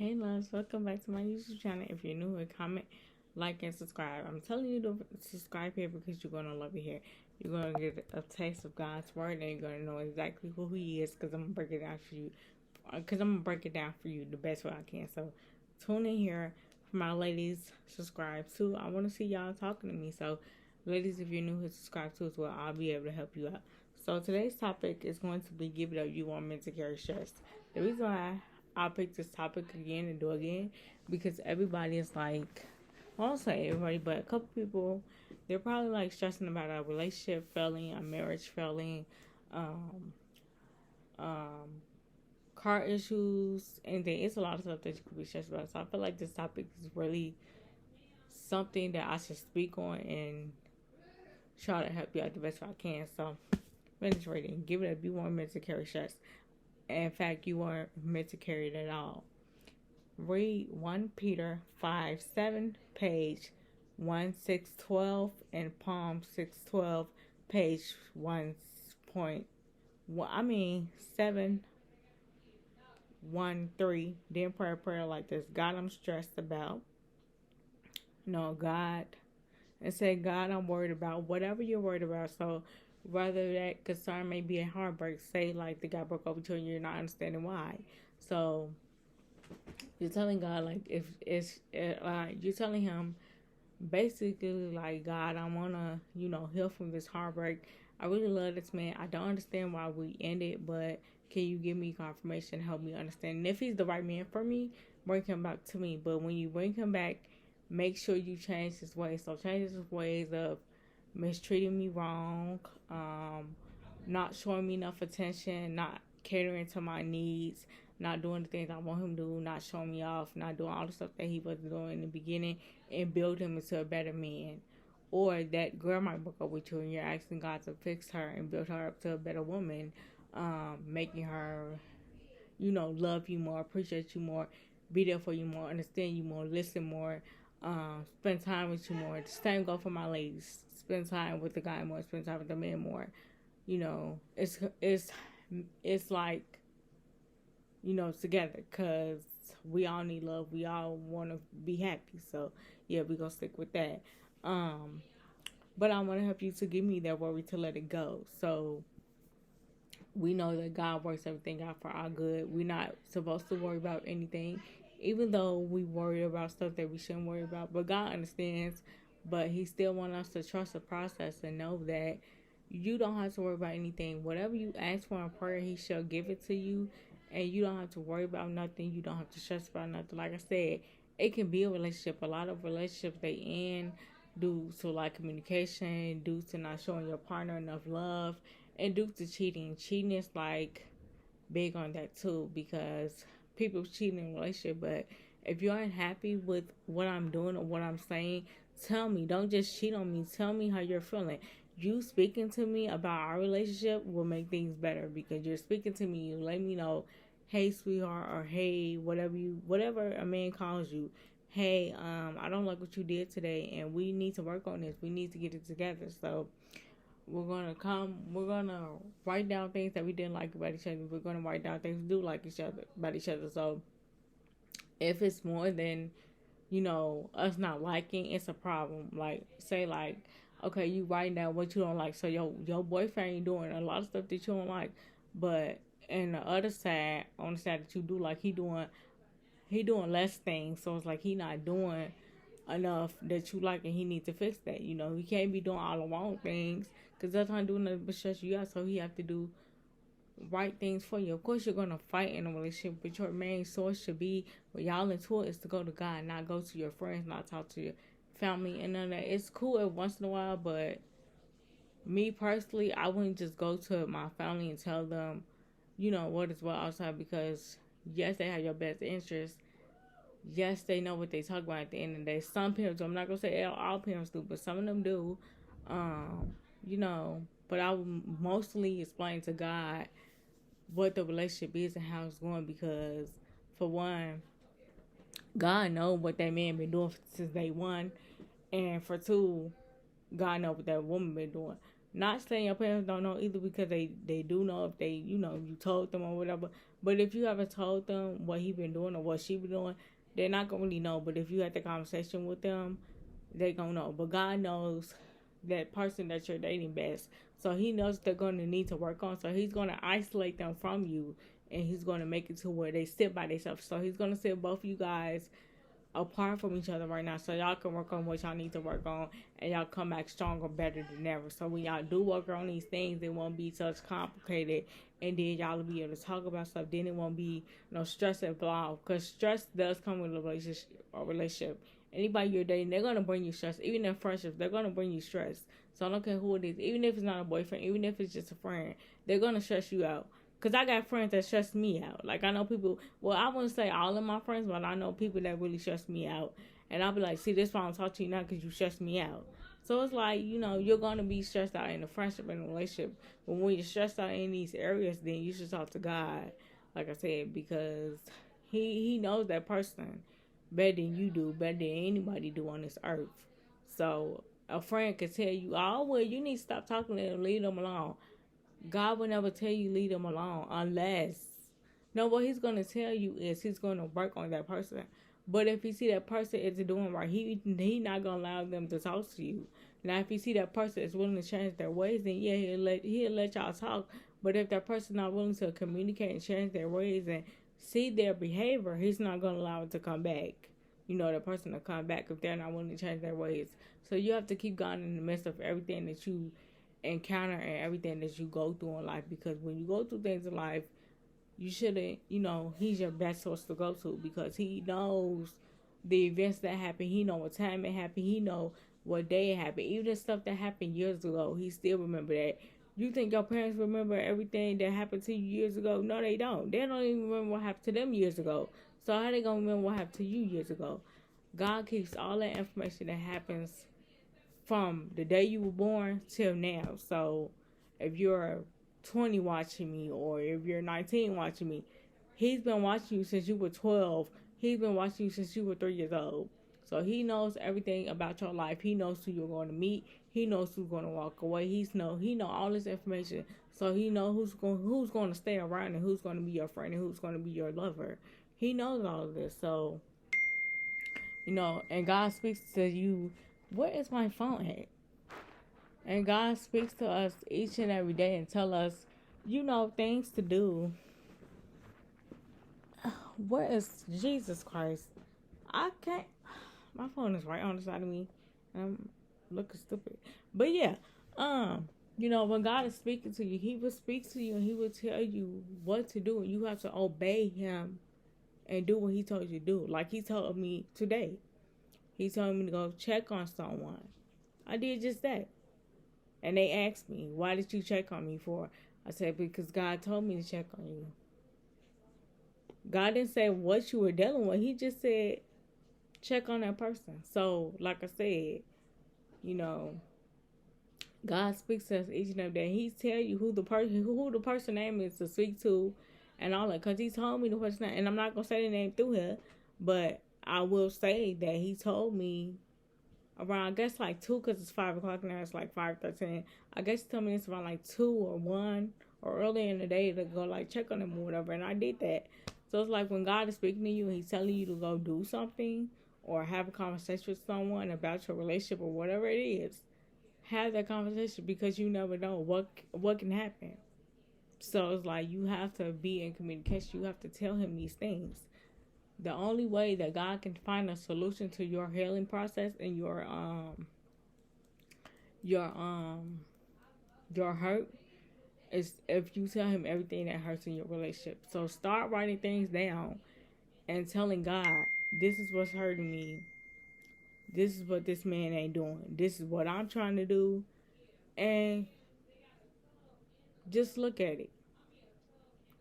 Hey loves, welcome back to my YouTube channel. If you're new, comment, like, and subscribe. I'm telling you to subscribe here because you're gonna love it here. You're gonna get a taste of God's word, and you're gonna know exactly who He is. Because I'm gonna break it down for you. The best way I can. So tune in here for my ladies. Subscribe too. I want to see y'all talking to me. So, ladies, if you're new here, subscribe too as well. I'll be able to help you out. So today's topic is going to be give it up. You want men to carry stress. The reason why I'll pick this topic again and do it again because everybody is like, I won't say everybody, but a couple people, they're probably like stressing about a relationship failing, a marriage failing, um, um, car issues, anything. It's a lot of stuff that you could be stressed about. So I feel like this topic is really something that I should speak on and try to help you out the best way I can. So, finish reading. Give it up. You weren't meant to carry stress. In fact, you weren't meant to carry it at all. Read 1 Peter 5:7, page 1612, and Psalm 6:12, page 7:13. Then pray a prayer like this: God, I'm stressed about. No, God, and say, God, I'm worried about whatever you're worried about. So, whether that concern may be a heartbreak, say like the guy broke up with you and you're not understanding why. So, you're telling God, like, if it's you're telling Him basically, like, God, I want to, heal from this heartbreak. I really love this man. I don't understand why we ended, but can you give me confirmation, help me understand? And if he's the right man for me, bring him back to me. But when you bring him back, make sure you change his ways. So change his ways of mistreating me wrong, not showing me enough attention, not catering to my needs, not doing the things I want him to do, not showing me off, not doing all the stuff that he wasn't doing in the beginning, and build him into a better man. Or that girl might broke up with you and you're asking God to fix her and build her up to a better woman, making her, love you more, appreciate you more, be there for you more, understand you more, listen more, spend time with you more. The same go for my ladies. Spend time with the guy more, spend time with the man more. It's like, together, because we all need love. We all want to be happy. So, yeah, we're going to stick with that. But I want to help you to give me that worry to let it go. So, we know that God works everything out for our good. We're not supposed to worry about anything, even though we worry about stuff that we shouldn't worry about. But God understands, but He still wants us to trust the process and know that you don't have to worry about anything. Whatever you ask for in prayer, He shall give it to you. And you don't have to worry about nothing. You don't have to stress about nothing. Like I said, it can be a relationship. A lot of relationships, they end due to like communication, due to not showing your partner enough love, and due to cheating. Cheating is like big on that too, because people cheat in a relationship. But if you aren't happy with what I'm doing or what I'm saying, tell me. Don't just cheat on me. Tell me how you're feeling. You speaking to me about our relationship will make things better, because you're speaking to me. You let me know, hey sweetheart, or hey whatever a man calls you. Hey, I don't like what you did today, and we need to work on this. We need to get it together. So we're gonna write down things that we didn't like about each other. We're gonna write down things we do like about each other. So if it's more than, us not liking, it's a problem. Like, say like, okay, you writing down what you don't like. So your boyfriend ain't doing a lot of stuff that you don't like, but in the other side, on the side that you do like, he doing less things. So it's like he not doing enough that you like, and he needs to fix that. He can't be doing all the wrong things, because that's not doing nothing but stress you out. So he have to do right things for you. Of course, you're gonna fight in a relationship, but your main source should be, what y'all into it, is to go to God, not go to your friends, not talk to your family and none of that. It's cool every once in a while, but me personally, I wouldn't just go to my family and tell them, what is what outside, because yes, they have your best interest. Yes, they know what they talk about at the end of the day. Some parents, I'm not gonna say all parents do, but some of them do. Um, but I would mostly explain to God what the relationship is and how it's going, because for one, God knows what that man been doing since day one, and for two, God knows what that woman been doing. Not saying your parents don't know either, because they do know if they, you told them or whatever. But if you haven't told them what he been doing or what she been doing, they're not gonna really know. But if you had the conversation with them, they gonna know. But God knows that person that you're dating best, so He knows they're gonna need to work on. So He's gonna isolate them from you, and He's gonna make it to where they sit by themselves. So He's gonna sit both of you guys apart from each other right now, so y'all can work on what y'all need to work on, and y'all come back stronger, better than ever. So when y'all do work on these things, it won't be such complicated, and then y'all will be able to talk about stuff. Then it won't be no stress involved, because stress does come with a relationship. Anybody you're dating, they're gonna bring you stress. Even in friendships, they're gonna bring you stress. So I don't care who it is, even if it's not a boyfriend, even if it's just a friend, they're gonna stress you out. Because I got friends that stress me out. Like, I know people, well, I wouldn't say all of my friends, but I know people that really stress me out. And I'll be like, see, this is why I don't talk to you now, because you stress me out. So it's like, you're going to be stressed out in a friendship and a relationship. But when you're stressed out in these areas, then you should talk to God, like I said, because he knows that person better than you do, better than anybody do on this earth. So a friend could tell you, oh, well, you need to stop talking to them, leave them alone. God will never tell you leave them alone unless, no, what He's going to tell you is He's going to work on that person. But if you see that person isn't doing right, he not going to allow them to talk to you. Now, if you see that person is willing to change their ways, then yeah, he'll let y'all talk. But if that person not willing to communicate and change their ways and see their behavior, He's not going to allow it to come back. The person to come back if they're not willing to change their ways. So you have to keep God in the midst of everything that you encounter and everything that you go through in life, because when you go through things in life, you shouldn't, He's your best source to go to, because He knows the events that happen. He know what time it happened. He know what day it happened. Even the stuff that happened years ago, He still remember that. You think your parents remember everything that happened to you years ago? No, they don't. They don't even remember what happened to them years ago. So how they gonna remember what happened to you years ago? God keeps all that information that happens from the day you were born till now. So if you're 20 watching me, or if you're 19 watching me, He's been watching you since you were 12. He's been watching you since you were 3 years old. So He knows everything about your life. He knows who you're going to meet. He knows who's going to walk away. He know all this information. So He knows who's going to stay around, and who's going to be your friend, and who's going to be your lover. He knows all of this. So, and God speaks to you. Where is my phone at? And God speaks to us each and every day and tell us, things to do. Where is Jesus Christ? I can't. My phone is right on the side of me. I'm looking stupid. But yeah, when God is speaking to you, He will speak to you and He will tell you what to do, and you have to obey Him and do what He told you to do. Like He told me today. He told me to go check on someone. I did just that. And they asked me, why did you check on me for? I said, because God told me to check on you. God didn't say what you were dealing with. He just said, check on that person. So, like I said, God speaks to us each and every day. He tell you who the person name is to speak to and all that. Because He told me the person name. And I'm not going to say the name through here. But I will say that He told me around, I guess, like 2, because it's 5 o'clock now. It's like 5:13. I guess He told me it's around like 2 or 1 or earlier in the day to go like check on them or whatever. And I did that. So it's like when God is speaking to you and He's telling you to go do something or have a conversation with someone about your relationship or whatever it is, have that conversation, because you never know what can happen. So it's like you have to be in communication. You have to tell Him these things. The only way that God can find a solution to your healing process and your hurt is if you tell Him everything that hurts in your relationship. So start writing things down and telling God, this is what's hurting me. This is what this man ain't doing. This is what I'm trying to do. And just look at it.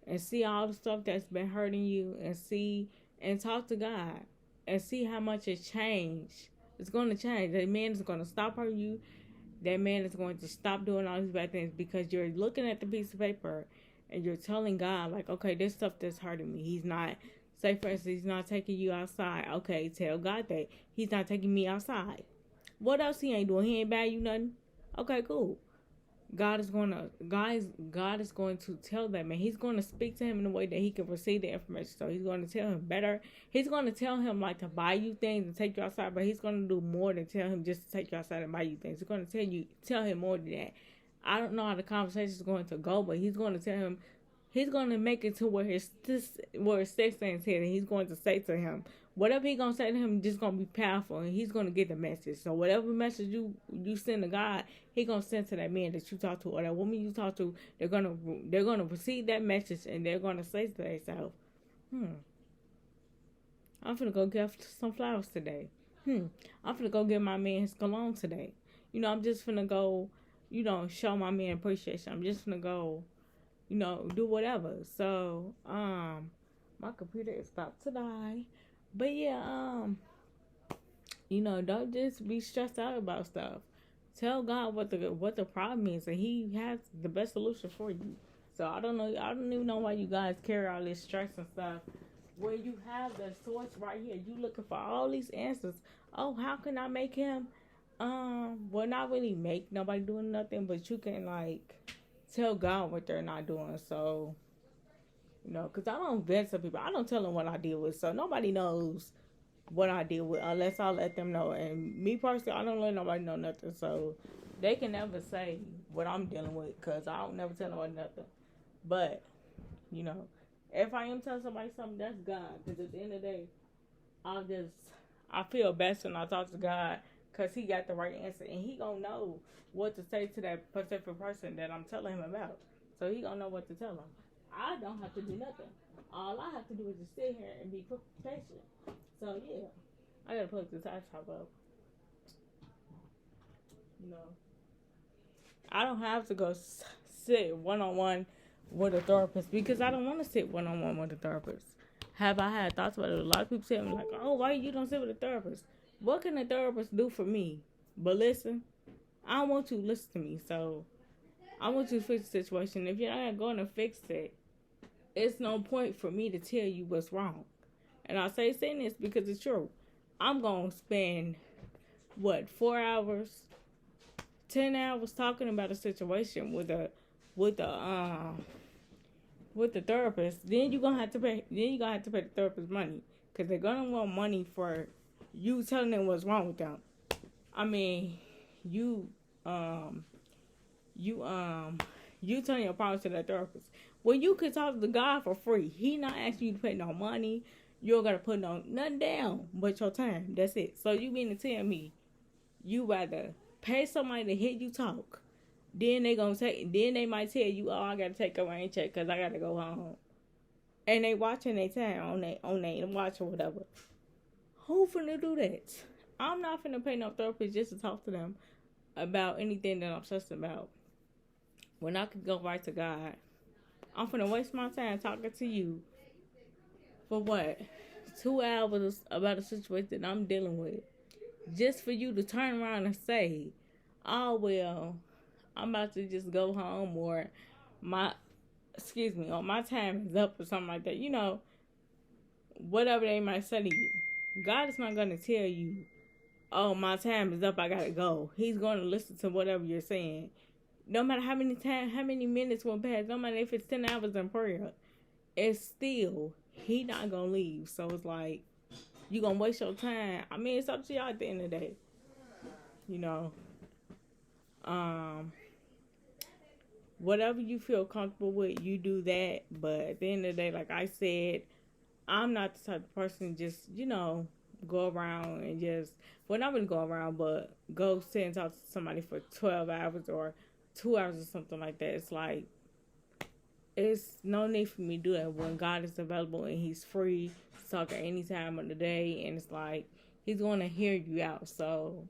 And see all the stuff that's been hurting you, and talk to God and see how much it's changed. It's going to change. That man is going to stop hurting you. That man is going to stop doing all these bad things, because you're looking at the piece of paper and you're telling God, like, okay, this stuff that's hurting me. He's not, say for instance, He's not taking you outside. Okay, tell God that He's not taking me outside. What else He ain't doing? He ain't buying you nothing? Okay, cool. God is going to tell that man. He's going to speak to him in a way that he can receive the information. So he's going to tell him better. He's going to tell him like to buy you things and take you outside, but he's going to do more than tell him just to take you outside and buy you things. He's going to tell him more than that. I don't know how the conversation is going to go, but he's going to tell him. He's going to make it to where his sex stands here, and he's going to say to him, whatever he's going to say to him, just going to be powerful, and he's going to get the message. So whatever message you send to God, he's going to send to that man that you talk to or that woman you talk to. They're going to receive that message, and they're going to say to themselves, I'm finna go get some flowers today. I'm finna go get my man his cologne today. I'm just finna go, show my man appreciation. I'm just finna go, do whatever. So, my computer is about to die. But yeah, don't just be stressed out about stuff. Tell God what the problem is, and He has the best solution for you. So I don't even know why you guys carry all this stress and stuff. When you have the source right here, you looking for all these answers. Oh, how can I make him? Well, not really make nobody doing nothing, but you can tell God what they're not doing. So, because I don't vent to people. I don't tell them what I deal with. So nobody knows what I deal with unless I let them know. And me personally, I don't let nobody know nothing. So they can never say what I'm dealing with because I don't never tell nobody nothing. But, if I am telling somebody something, that's God. Because at the end of the day, I feel best when I talk to God because He got the right answer. And He going to know what to say to that specific person that I'm telling him about. So He going to know what to tell him. I don't have to do nothing. All I have to do is just sit here and be patient. So, yeah. I got to plug this iPod up. I don't have to go sit one-on-one with a therapist because I don't want to sit one-on-one with a therapist. Have I had thoughts about it? A lot of people say, I'm like, oh, why you don't sit with a therapist? What can a therapist do for me? But listen, I don't want you to listen to me. So, I want you to fix the situation. If you're not going to fix it, it's no point for me to tell you what's wrong. And I saying this because it's true. I'm going to spend, 4 hours, 10 hours talking about a situation with the therapist. Then you're going to have to pay the therapist money. Because they're going to want money for you telling them what's wrong with them. I mean, you telling your problems to that therapist. Well, you could talk to God for free. He not asking you to pay no money. You don't gotta put nothing down but your time. That's it. So you mean to tell me you rather pay somebody to hear you talk, then they might tell you, oh, I gotta take a rain check because I gotta go home. And they watching their time on they watch or whatever. Who finna do that? I'm not finna pay no therapist just to talk to them about anything that I'm stressed about. When I could go right to God. I'm finna waste my time talking to you for 2 hours about a situation that I'm dealing with. Just for you to turn around and say, oh, well, I'm about to just go home or my time is up or something like that. Whatever they might say to you. God is not going to tell you, oh, my time is up, I gotta go. He's going to listen to whatever you're saying. No matter how many minutes will pass, no matter if it's 10 hours in prayer, it's still, He not going to leave. So it's like, you going to waste your time. I mean, it's up to y'all at the end of the day. Whatever you feel comfortable with, you do that. But at the end of the day, like I said, I'm not the type of person just, go around and just, not really go around, but go sit and talk to somebody for 12 hours or 2 hours or something like that. It's like, it's no need for me to do that when God is available and He's free to talk at any time of the day. And it's like, He's going to hear you out. So,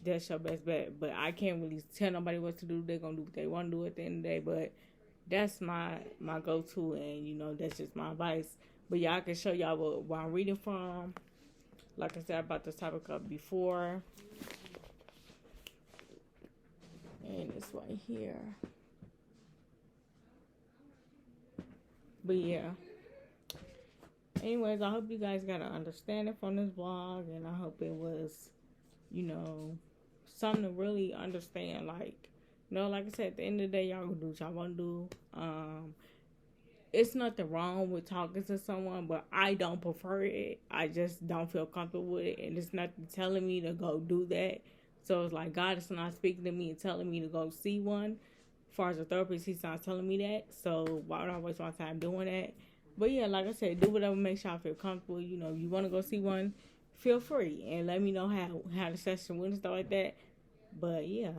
that's your best bet. But I can't really tell nobody what to do. They're going to do what they want to do at the end of the day. But that's my go-to, and, that's just my advice. But yeah, I can show y'all what I'm reading from. Like I said, about this topic up before. And it's right here. But yeah. Anyways, I hope you guys got an understanding from this vlog. And I hope it was, something to really understand. Like, like I said, at the end of the day, y'all gonna do what y'all want to do. It's nothing wrong with talking to someone, but I don't prefer it. I just don't feel comfortable with it, and it's nothing telling me to go do that. So it's like God is not speaking to me and telling me to go see one. As far as a therapist, he's not telling me that. So why would I waste my time doing that? But yeah, like I said, do whatever makes y'all feel comfortable. If you want to go see one, feel free and let me know how the session went and stuff like that. But yeah,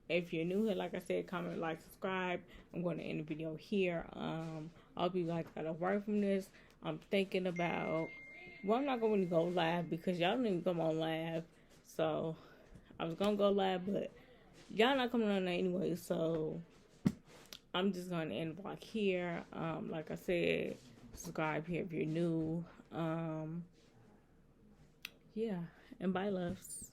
if you're new here, like I said, comment, like, subscribe. I'm going to end the video here. I hope you guys got a word from this. I'm thinking about, well, I'm not going to go live because y'all don't even come on live. So I was going to go live, but y'all not coming on there anyway. So I'm just going to end the vlog here. Like I said, subscribe here if you're new. Yeah, and bye, loves.